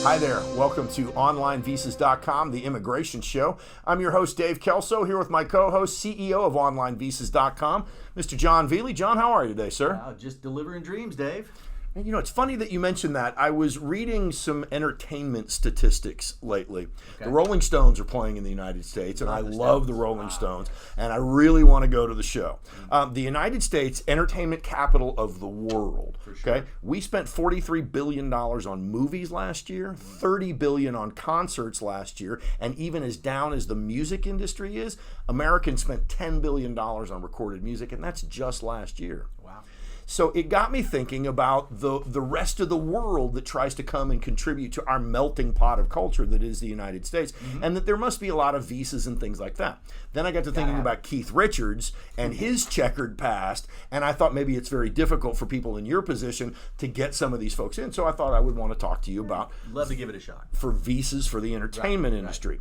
Hi there. Welcome to OnlineVisas.com, the immigration show. I'm your host, Dave Kelso, here with my co-host, CEO of OnlineVisas.com, Mr. John Veely. John, how are you today, sir? Just delivering dreams, Dave. You know, it's funny that you mentioned that. I was reading some entertainment statistics lately. Okay. The Rolling Stones are playing in the United States, and I love the Rolling Stones, and I really want to go to the show. The United States, entertainment capital of the world. For sure. Okay, we spent $43 billion on movies last year, $30 billion on concerts last year, and even as down as the music industry is, Americans spent $10 billion on recorded music, and that's just last year. Wow. So it got me thinking about the rest of the world that tries to come and contribute to our melting pot of culture that is the United States, and that there must be a lot of visas and things like that. Then I got to thinking about Keith Richards and his checkered past, and I thought maybe it's very difficult for people in your position to get some of these folks in. So I thought I would want to talk to you about Love to give it a shot. for visas for the entertainment industry.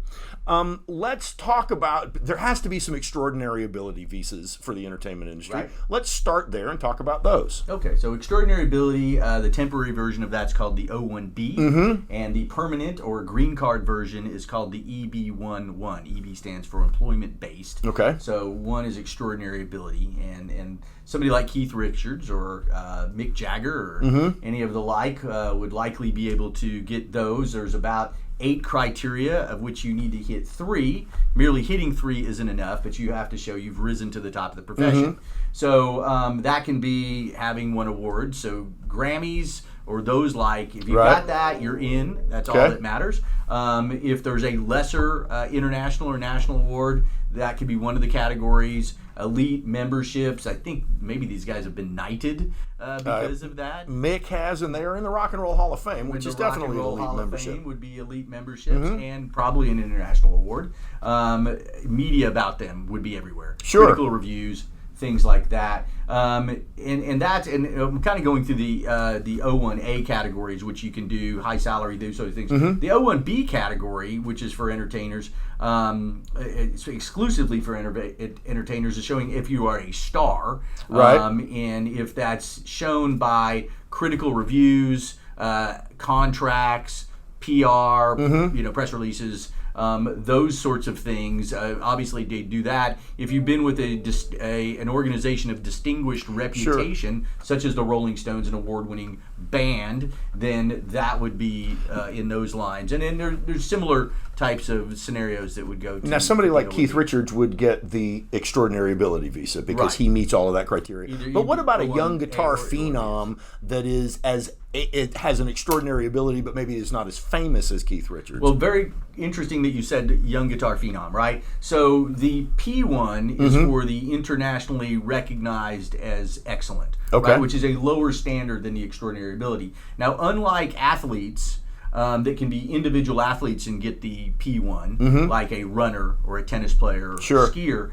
Let's talk about, there has to be some extraordinary ability visas for the entertainment industry. Right. Let's start there and talk about those. Okay, so extraordinary ability, the temporary version of that's called the O1B, and the permanent or green card version is called the EB11. EB stands for employment based. Okay. So one is extraordinary ability, and somebody like Keith Richards or Mick Jagger or any of the like would likely be able to get those. There's about 8 criteria, of which you need to hit 3. Merely hitting 3 isn't enough, but you have to show you've risen to the top of the profession. So that can be having won awards. So Grammys or those like, if you've got that, you're in. That's all that matters. If there's a lesser international or national award, that could be one of the categories. Elite memberships. I think maybe these guys have been knighted because of that. Mick has, and they are in the Rock and Roll Hall of Fame, which is definitely an elite Hall membership. of Fame would be elite memberships and probably an international award. Media about them would be everywhere. Sure. Critical reviews, things like that. And that's, and I'm kind of going through the O1A categories, which you can do high salary, those sort of things. The O1B category, which is for entertainers, it's exclusively for entertainers, is showing if you are a star, and if that's shown by critical reviews, contracts, PR, press releases. Those sorts of things. Obviously, they do that. If you've been with an organization of distinguished reputation, such as the Rolling Stones, an award-winning band, then that would be in those lines. And then there's similar types of scenarios that would go to. Now, somebody like Keith Richards would get the extraordinary ability visa because he meets all of that criteria. But what about a young guitar phenom that is it has an extraordinary ability, but maybe is not as famous as Keith Richards? Well, very interesting that you said young guitar phenom, right? So the P1 is for the internationally recognized as excellent, right? Which is a lower standard than the extraordinary ability. Now, unlike athletes that can be individual athletes and get the P1, like a runner or a tennis player or a skier,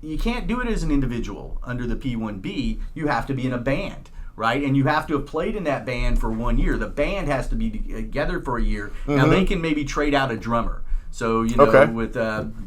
you can't do it as an individual under the P1B. You have to be in a band. Right, and you have to have played in that band for 1 year. The band has to be together for a year. Now they can maybe trade out a drummer. So with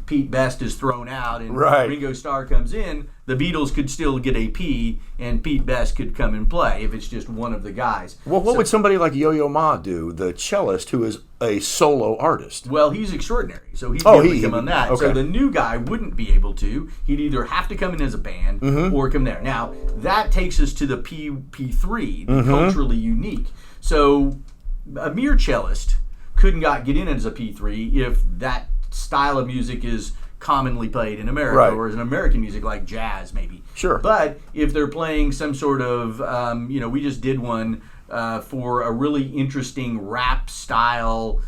Pete Best is thrown out and Ringo Starr comes in, the Beatles could still get a P, and Pete Best could come and play if it's just one of the guys. Well, what would somebody like Yo-Yo Ma do, the cellist who is a solo artist? Well, he's extraordinary, so he'd be able to come on that. So the new guy wouldn't be able to. He'd either have to come in as a band or come there. Now, that takes us to the P3, the culturally unique. So a mere cellist couldn't get in as a P3 if that style of music is commonly played in America or as an American music like jazz maybe. Sure. But if they're playing some sort of, we just did one for a really interesting rap style,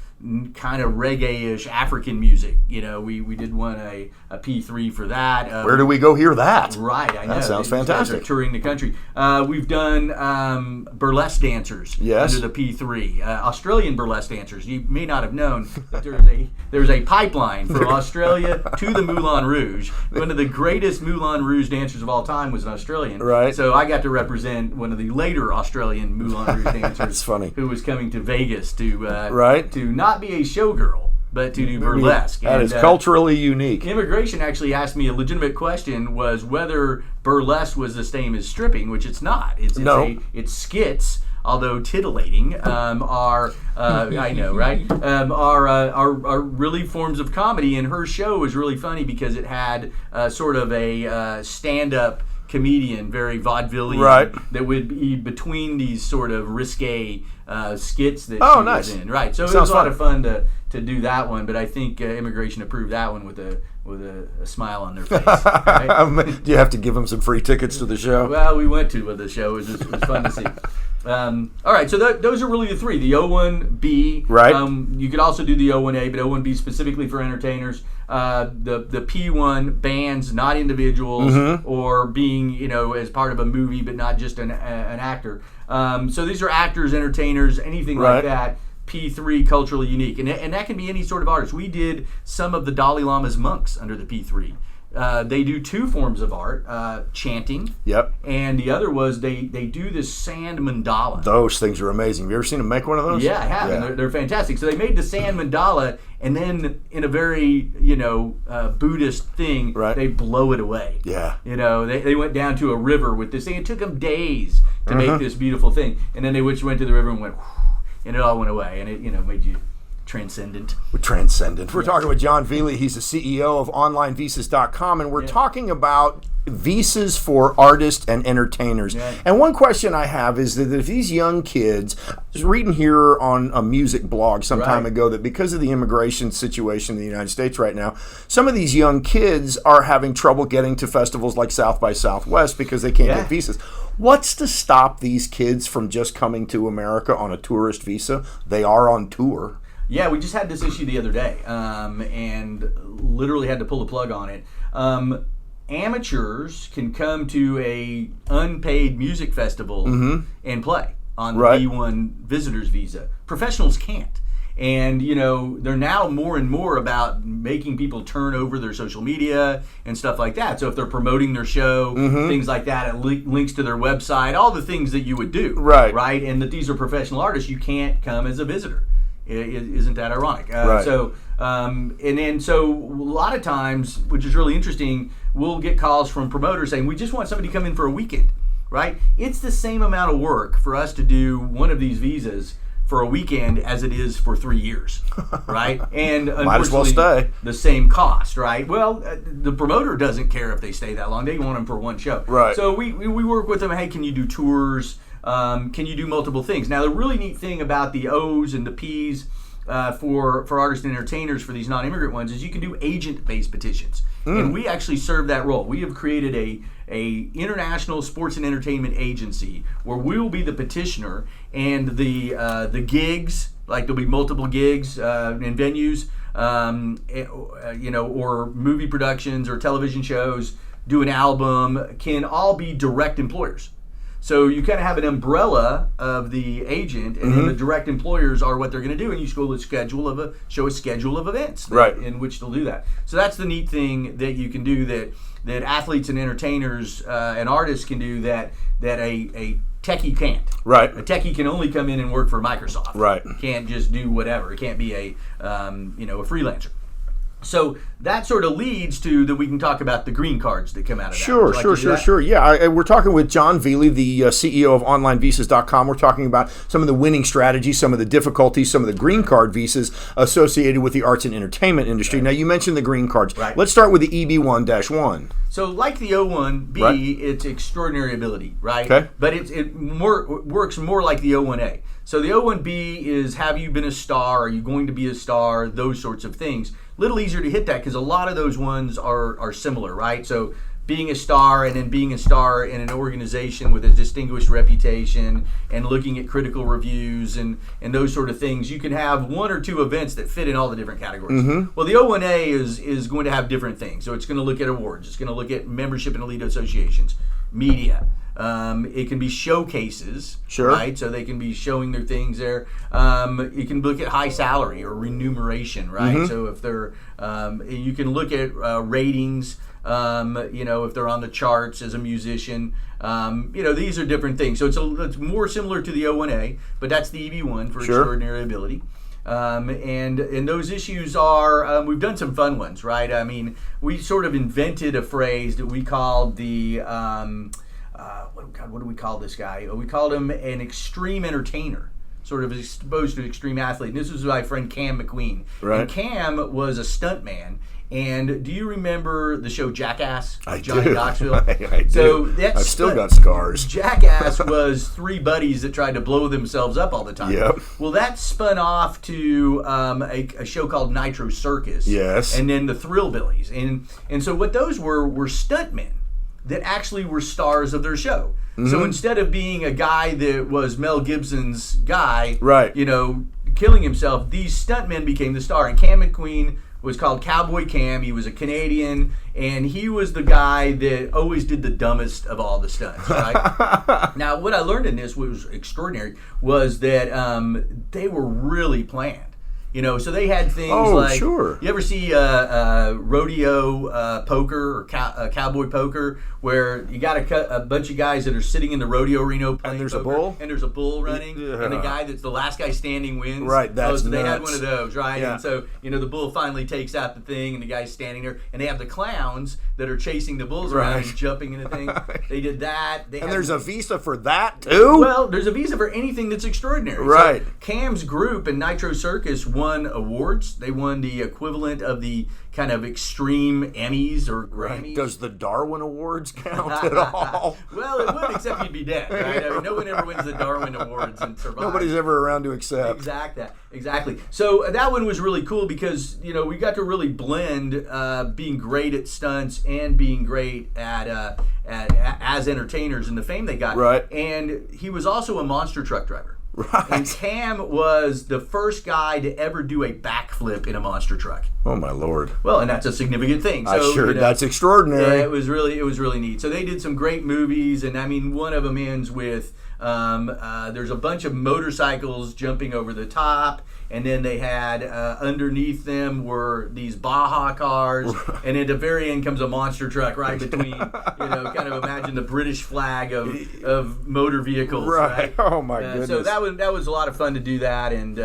kind of reggae-ish African music. We did one a P3 for that. Where do we go hear that? Right, I know. That sounds fantastic. They're touring the country. We've done burlesque dancers under the P3. Australian burlesque dancers. You may not have known that there's a pipeline from Australia to the Moulin Rouge. One of the greatest Moulin Rouge dancers of all time was an Australian. Right. So I got to represent one of the later Australian Moulin Rouge dancers. That's funny. Who was coming to Vegas to not be a showgirl, but to do burlesque. That is culturally unique. Immigration actually asked me a legitimate question, was whether burlesque was the same as stripping, which it's not. It's skits although titillating, are I know, right? Are really forms of comedy, and her show was really funny because it had sort of a stand-up comedian, very vaudevillian, Right. that would be between these sort of risque skits that Oh, she nice. was in. Right, so it Sounds was a lot fun. of fun to do that one, but I think immigration approved that one with a smile on their face. Right? Do you have to give them some free tickets to the show? Well, we went to the show. It was fun to see. All right, so those are really the three. The O1B. Right. You could also do the O1A, but O1B specifically for entertainers. The P1, bands, not individuals, or being, as part of a movie, but not just an actor. So these are actors, entertainers, anything Right. like that. P3, culturally unique. And that can be any sort of artist. We did some of the Dalai Lama's monks under the P3. They do two forms of art, chanting, Yep. and the other was they do this sand mandala. Those things are amazing. Have you ever seen them make one of those? Yeah, I have, and they're fantastic. So they made the sand mandala, and then in a very Buddhist thing, Right. they blow it away. Yeah. They went down to a river with this thing. It took them days to make this beautiful thing, and then they went to the river and went, whew, and it all went away, and it made you transcendent. We're transcendent. We're talking with John Veely. He's the CEO of OnlineVisas.com, and we're talking about visas for artists and entertainers. Yeah. And one question I have is that if these young kids, I was reading here on a music blog some time Right. ago that because of the immigration situation in the United States right now, some of these young kids are having trouble getting to festivals like South by Southwest because they can't Yeah. get visas. What's to stop these kids from just coming to America on a tourist visa? They are on tour. Yeah, we just had this issue the other day, and literally had to pull the plug on it. Amateurs can come to a unpaid music festival and play on the Right. B1 visitor's visa. Professionals can't. And, they're now more and more about making people turn over their social media and stuff like that. So if they're promoting their show, things like that, it links to their website, all the things that you would do. Right. Right? And that these are professional artists, you can't come as a visitor. Isn't that ironic? Right. So a lot of times, which is really interesting, we'll get calls from promoters saying, we just want somebody to come in for a weekend, right? It's the same amount of work for us to do one of these visas for a weekend as it is for 3 years, right? And Might as well unfortunately, stay. the same cost, right? Well, the promoter doesn't care if they stay that long. They want them for one show. Right. So we work with them. Hey, can you do tours? Can you do multiple things? Now, the really neat thing about the O's and the P's for artists and entertainers for these non-immigrant ones is you can do agent-based petitions, and we actually serve that role. We have created a international sports and entertainment agency where we will be the petitioner, and the gigs, like there'll be multiple gigs in venues, or movie productions or television shows, do an album, can all be direct employers. So you kind of have an umbrella of the agent, and then the direct employers are what they're going to do, and you show a schedule of events Right. in which they'll do that. So that's the neat thing that you can do that athletes and entertainers and artists can do that a techie can't. Right. A techie can only come in and work for Microsoft. Right. Can't just do whatever. It can't be a freelancer. So that sort of leads to that we can talk about the green cards that come out of that. Sure, Would you like to do that? sure. Yeah, we're talking with John Veely, the CEO of OnlineVisas.com. We're talking about some of the winning strategies, some of the difficulties, some of the green card visas associated with the arts and entertainment industry. Now, you mentioned the green cards. Right. Let's start with the EB1-1. So like the O1B, Right. it's extraordinary ability, right? Okay. But it works more like the O1A. So the O1B is, have you been a star? Are you going to be a star? Those sorts of things. Little easier to hit that because a lot of those ones are similar, right? So being a star and then being a star in an organization with a distinguished reputation and looking at critical reviews and those sort of things, you can have one or two events that fit in all the different categories. Well, the O1A is going to have different things. So it's going to look at awards. It's going to look at membership in elite associations, media. It can be showcases, Sure. right? So they can be showing their things there. You can look at high salary or remuneration, right? So if they're, you can look at ratings. If they're on the charts as a musician, these are different things. So it's more similar to the O1A, but that's the EB1 for Sure. extraordinary ability. And those issues are, we've done some fun ones, right? I mean, we sort of invented a phrase that we called the what do we call this guy? We called him an extreme entertainer, sort of as opposed to an extreme athlete. And this was my friend Cam McQueen. Right. And Cam was a stuntman. And do you remember the show Jackass? I Johnny do. Knoxville? I do. So that's I've still got scars. Jackass was three buddies that tried to blow themselves up all the time. Yep. Well, that spun off to a show called Nitro Circus. Yes. And then the Thrillbillies. And so what those were stuntmen that actually were stars of their show. Mm-hmm. So instead of being a guy that was Mel Gibson's guy, Right. Killing himself, these stuntmen became the star. And Cam McQueen was called Cowboy Cam. He was a Canadian, and he was the guy that always did the dumbest of all the stunts, right? Now, what I learned in this was extraordinary was that they were really planned. So they had things like, sure. You ever see rodeo poker or cowboy poker, where you got a bunch of guys that are sitting in the rodeo arena playing And there's poker, a bull? and there's a bull running, Yeah. and the guy that's the last guy standing wins. Right, that's so they had nuts. one of those, right? Yeah. And so, the bull finally takes out the thing, and the guy's standing there, and they have the clowns that are chasing the bulls around Right. and jumping into things. They did that. And there's a visa for that too? Well, there's a visa for anything that's extraordinary. Right. So Cam's group in Nitro Circus won awards. They won the equivalent of the kind of extreme Emmys or Grammys. Does the Darwin Awards count at all? Well, it would, except you'd be dead, right? I mean, no one ever wins the Darwin Awards and survives. Nobody's ever around to accept. Exactly. So that one was really cool because we got to really blend being great at stunts and being great at as entertainers and the fame they got. Right. And he was also a monster truck driver. Right. And Cam was the first guy to ever do a backflip in a monster truck. Oh my Lord. Well, and that's a significant thing. So, That's extraordinary. yeah, it was really neat. So they did some great movies, and I mean, one of them ends with there's a bunch of motorcycles jumping over the top, and then they had underneath them were these Baja cars, and at the very end comes a monster truck right between. Kind of imagine the British flag of motor vehicles. Right. Oh my goodness. So that was a lot of fun to do that, and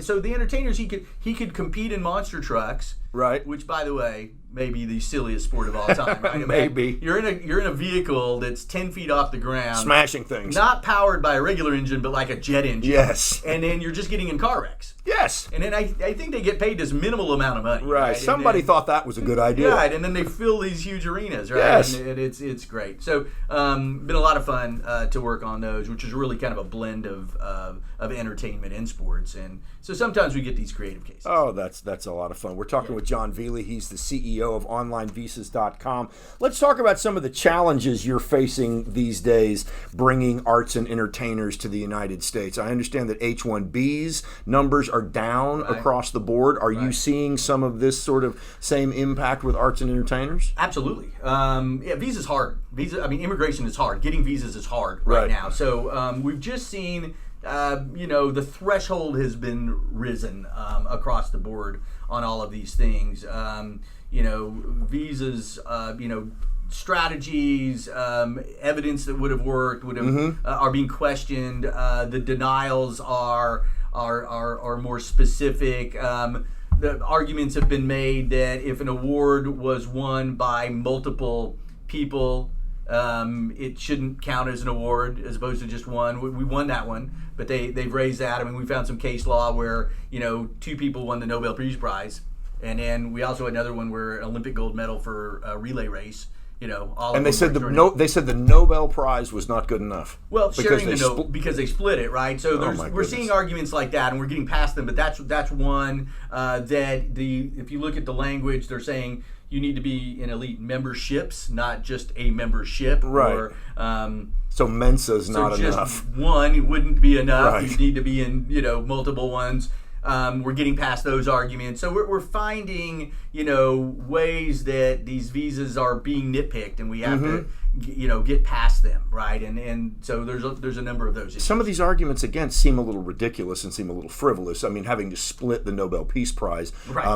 so the entertainers he could compete in monster trucks. Right. Which, by the way, may be the silliest sport of all time. Right? Maybe. You're in a vehicle that's 10 feet off the ground, Smashing things. not powered by a regular engine, but like a jet engine. Yes. And then you're just getting in car wrecks. Yes. And then I think they get paid this minimal amount of money. Right. And Somebody then- thought that was a good idea. Right, and then they fill these huge arenas, right? Yes. And it's great. So, been a lot of fun to work on those, which is really kind of a blend of entertainment and sports. And so sometimes we get these creative cases. Oh, that's a lot of fun. We're talking with John Veely. He's the CEO of OnlineVisas.com. Let's talk about some of the challenges you're facing these days bringing arts and entertainers to the United States. I understand that H-1Bs numbers are down across the board. Are you seeing some of this sort of same impact with arts and entertainers? Absolutely. Visa's hard. Immigration is hard. Getting visas is hard right now. So we've just seen, the threshold has been risen across the board on all of these things. Visas, strategies, evidence that would have worked are being questioned. The denials are more specific. The arguments have been made that if an award was won by multiple people, it shouldn't count as an award as opposed to just one. We won that one, but they've raised that. I mean, we found some case law where 2 people won the Nobel Peace Prize, and then we also had another one where an Olympic gold medal for a relay race. All And of they them said they said the Nobel Prize was not good enough. Well, because sharing because they split it, right? So my we're goodness. seeing arguments like that, and we're getting past them. But that's one if you look at the language, they're saying you need to be in elite memberships, not just a membership. Right. Or, So Mensa's not just enough. one wouldn't be enough. Right. You need to be in multiple ones. We're getting past those arguments, so we're finding ways that these visas are being nitpicked, and we have to get past them, right? And so there's a number of those issues. Some of these arguments, again, seem a little ridiculous and seem a little frivolous. I mean, having to split the Nobel Peace Prize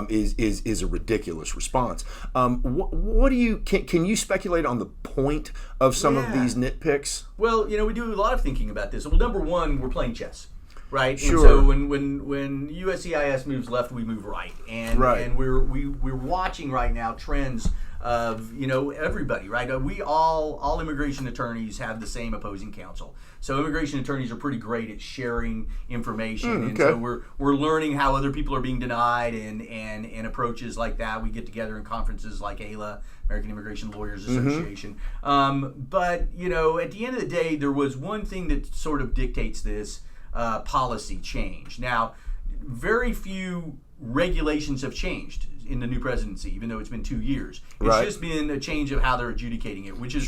is a ridiculous response. What do you can you speculate on the point of some of these nitpicks? Well, we do a lot of thinking about this. Well, number one, we're playing chess. Right, Sure. And so when USCIS moves left, we move right, and we're watching right now trends everybody, right? We all immigration attorneys have the same opposing counsel. So immigration attorneys are pretty great at sharing information, and so we're learning how other people are being denied, and approaches like that. We get together in conferences like AILA, American Immigration Lawyers Association. But at the end of the day, there was one thing that sort of dictates this policy change. Now, very few regulations have changed in the new presidency, even though it's been 2 years. It's just been a change of how they're adjudicating it, which is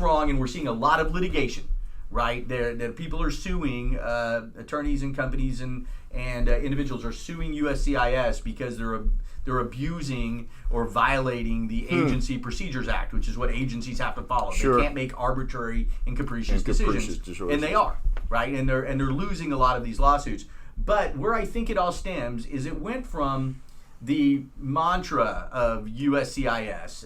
wrong, and we're seeing a lot of litigation. Right, that people are suing, attorneys and companies and individuals are suing USCIS because they're abusing or violating the Agency Procedures Act, which is what agencies have to follow. They can't make arbitrary and capricious decisions, and they are, right, and they're losing a lot of these lawsuits. But where I think it all stems is it went from the mantra of USCIS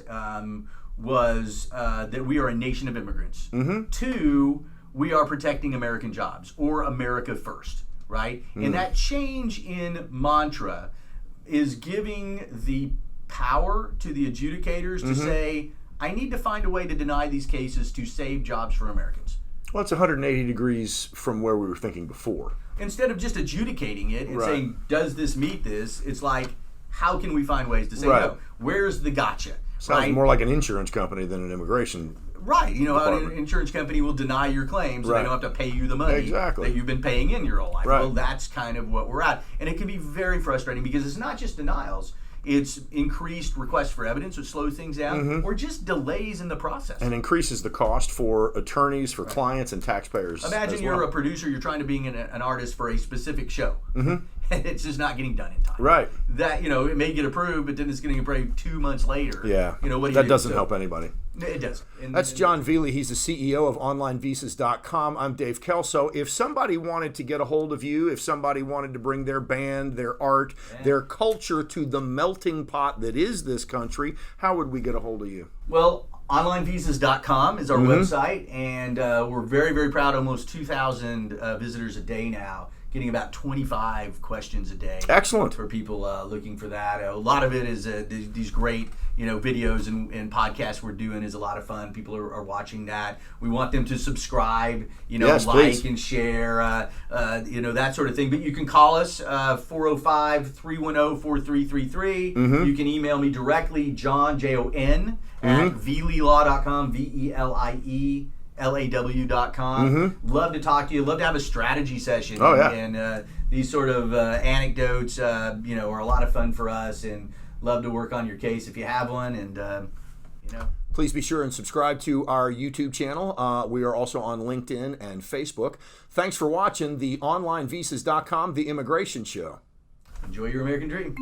was that we are a nation of immigrants to we are protecting American jobs, or America first, right? And that change in mantra is giving the power to the adjudicators to say, I need to find a way to deny these cases to save jobs for Americans. Well, it's 180 degrees from where we were thinking before. Instead of just adjudicating it and saying, does this meet this? It's like, how can we find ways to say no? Where's the gotcha? Sounds more like an insurance company than an immigration. Right, how an insurance company will deny your claims, so they don't have to pay you the money that you've been paying in your whole life. Well, that's kind of what we're at. And it can be very frustrating because it's not just denials, it's increased requests for evidence, which slows things down, or just delays in the process. And increases the cost for attorneys, for clients, and taxpayers. Imagine you're a producer, you're trying to be an artist for a specific show. And it's just not getting done in time. Right. That, it may get approved, but then it's getting approved 2 months later. Yeah. What do that doesn't help anybody. It does. That's John Veely. He's the CEO of OnlineVisas.com. I'm Dave Kelso. If somebody wanted to get a hold of you, if somebody wanted to bring their band, their art, their culture to the melting pot that is this country, how would we get a hold of you? Well, OnlineVisas.com is our website, and we're very, very proud. Almost 2,000 visitors a day now, getting about 25 questions a day. Excellent. For people looking for that. A lot of it is these great videos and podcasts we're doing is a lot of fun. People are watching that. We want them to subscribe, like please. And share, that sort of thing. But you can call us 405-310-4333. You can email me directly, John, Jon, at VeelyLaw.com, VELIELAW.com. Love to talk to you. Love to have a strategy session. And these sort of anecdotes, are a lot of fun for us, and love to work on your case if you have one. And please be sure and subscribe to our YouTube channel. We are also on LinkedIn and Facebook. Thanks for watching the OnlineVisas.com, The Immigration Show. Enjoy your American dream.